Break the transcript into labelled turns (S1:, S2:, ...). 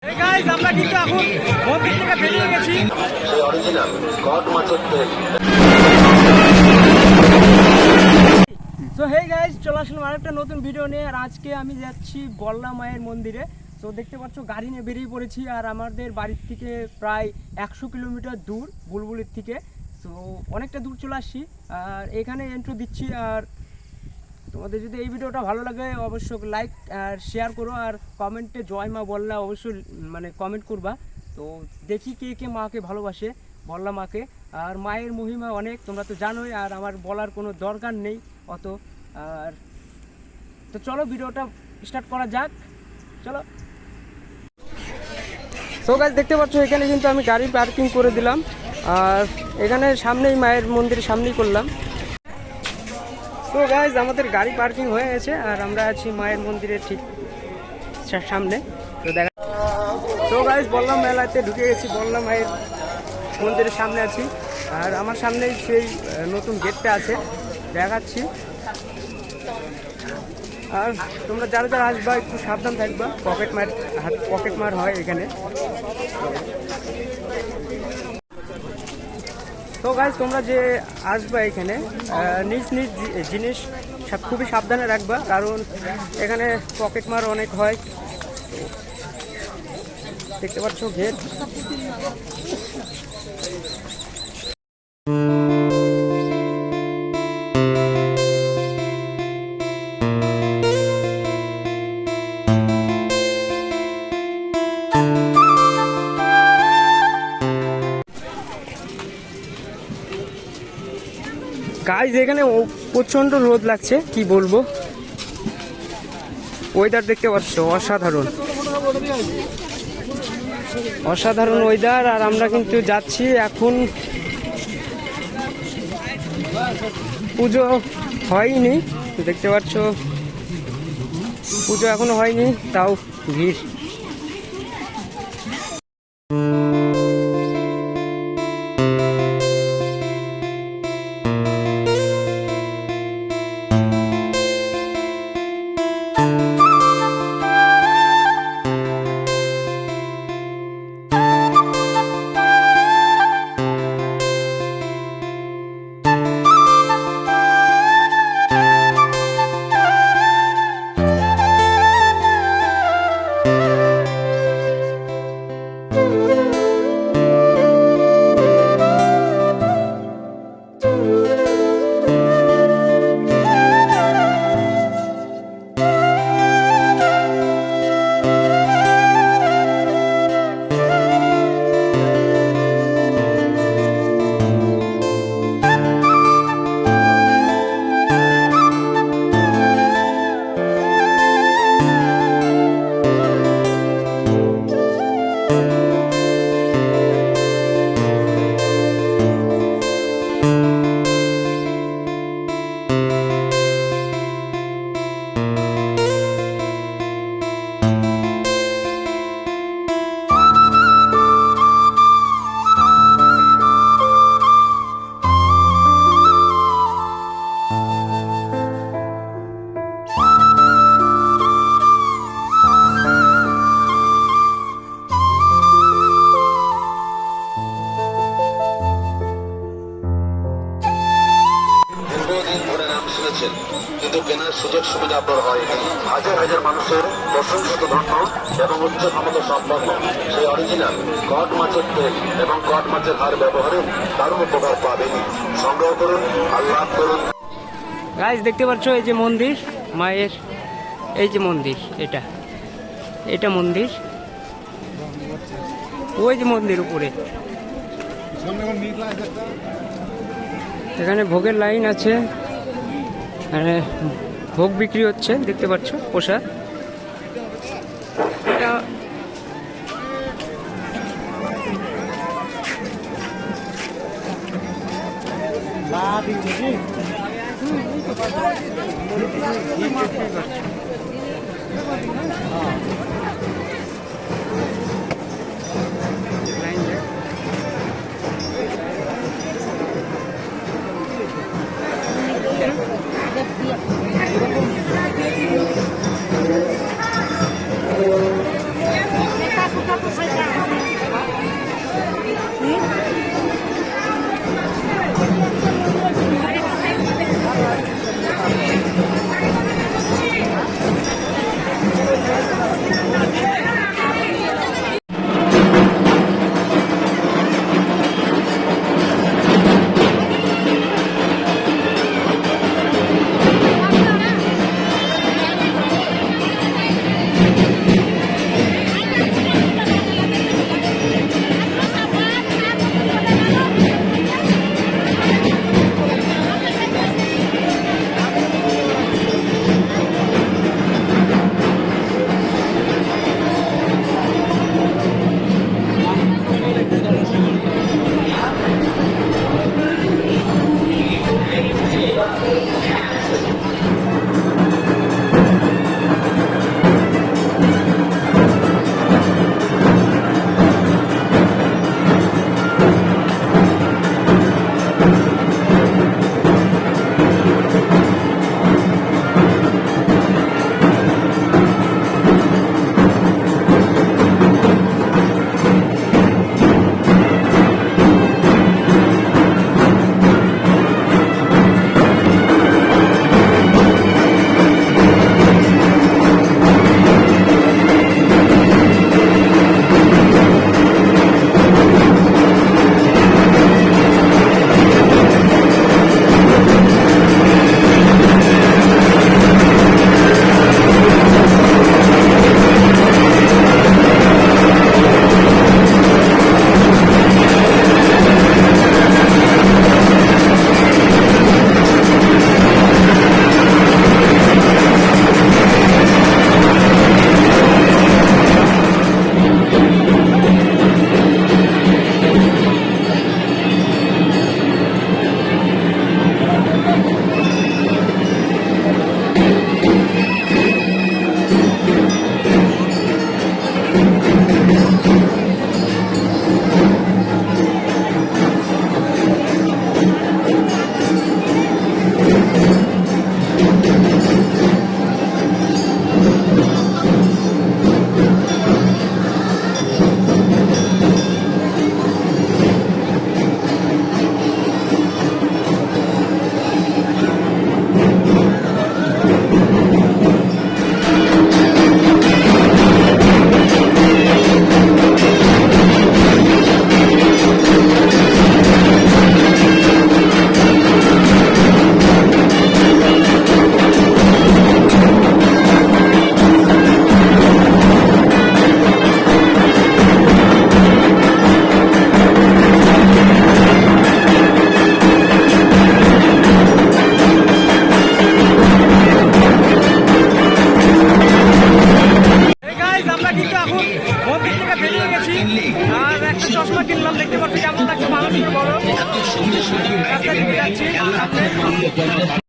S1: আমরা কিন্তু এখন মন্দির থেকে বেরিয়ে গেছি। সেই অরিজিনাল কড মাছের তেল। সো হেই গাইস, চলে আসলাম আরেকটা নতুন ভিডিও নিয়ে। আর আজকে আমি যাচ্ছি বল্লা মায়ের মন্দিরে। তো দেখতে পাচ্ছ গাড়ি নিয়ে বেরিয়ে পড়েছি। আর আমাদের বাড়ির থেকে প্রায় 100 কিলোমিটার দূর বুলবুলির থেকে। সো অনেকটা দূর চলে আসছি। আর এখানে এন্ট্রি দিচ্ছি। আর তোমাদের যদি এই ভিডিওটা ভালো লাগে অবশ্যই লাইক আর শেয়ার করো। আর কমেন্টে জয় মা বল্লা অবশ্যই কমেন্ট করবা। তো দেখি কে কে মাকে ভালোবাসে, বল্লা মাকে। আর মায়ের মহিমা অনেক, তোমরা তো জানোই। আর আমার বলার কোনো দরকার নেই অত। আর তো চলো ভিডিওটা স্টার্ট করা যাক, চলো। সো গাইস, দেখতে পাচ্ছ এখানে কিন্তু আমি গাড়ি পার্কিং করে দিলাম। আর এখানে সামনেই মায়ের মন্দিরের সামনেই করলাম। তো গাইস, আমাদের গাড়ি পার্কিং হয়ে গেছে। আর আমরা আছি মায়ের মন্দিরের ঠিক সামনে। তো দেখা, তো গাইস বললাম মেলাতে ঢুকে গেছি, বললাম মায়ের মন্দিরের সামনে আছি। আর আমার সামনেই সেই নতুন গেটটা আছে, দেখাচ্ছি। আর তোমরা যারা যারা আসবা একটু সাবধান থাকবা, পকেট মার হয় এখানে। তো গাইস, তোমরা যে আসবা এখানে নিজ নিজ জিনিস খুবই সাবধানে রাখবা, কারণ এখানে পকেট মার অনেক হয়। দেখতে পাচ্ছ গেট। গাইজ এখানে প্রচন্ড রোদ লাগছে, কি বলবো। ওয়েদার দেখতে পাচ্ছ, অসাধারণ অসাধারণ ওয়েদার। আর আমরা কিন্তু যাচ্ছি এখন, পুজো হয়নি, দেখতে পাচ্ছ পুজো এখনো হয়নি, তাও ভিড়। কিন্তু কেনার সুযোগ সুবিধা আপনার হয়নি। হাজার হাজার মানুষের প্রশংসিত ধন্য এবং উচ্চ ক্ষমতা সম্পন্ন সেই অরিজিনাল কড মাছের তেল এবং কড মাছের হাড় ব্যবহারে দারুণ উপকার পাবেন। সংগ্রহ করুন আর লাভ করুন। গাইস দেখতে পাচ্ছ এই যে মন্দির মায়ের, এই যে মন্দির, এটা মন্দির, ওই যে মন্দির উপরে। এখানে ভোগের লাইন আছে, ভোগ বিক্রি হচ্ছে, দেখতে পাচ্ছ প্রসাদ। এটা আর একটা চশমা কিনলাম, দেখতে পাচ্ছি কেমন লাগছে, ভালো থেকে বড় রাস্তা দিকে যাচ্ছি।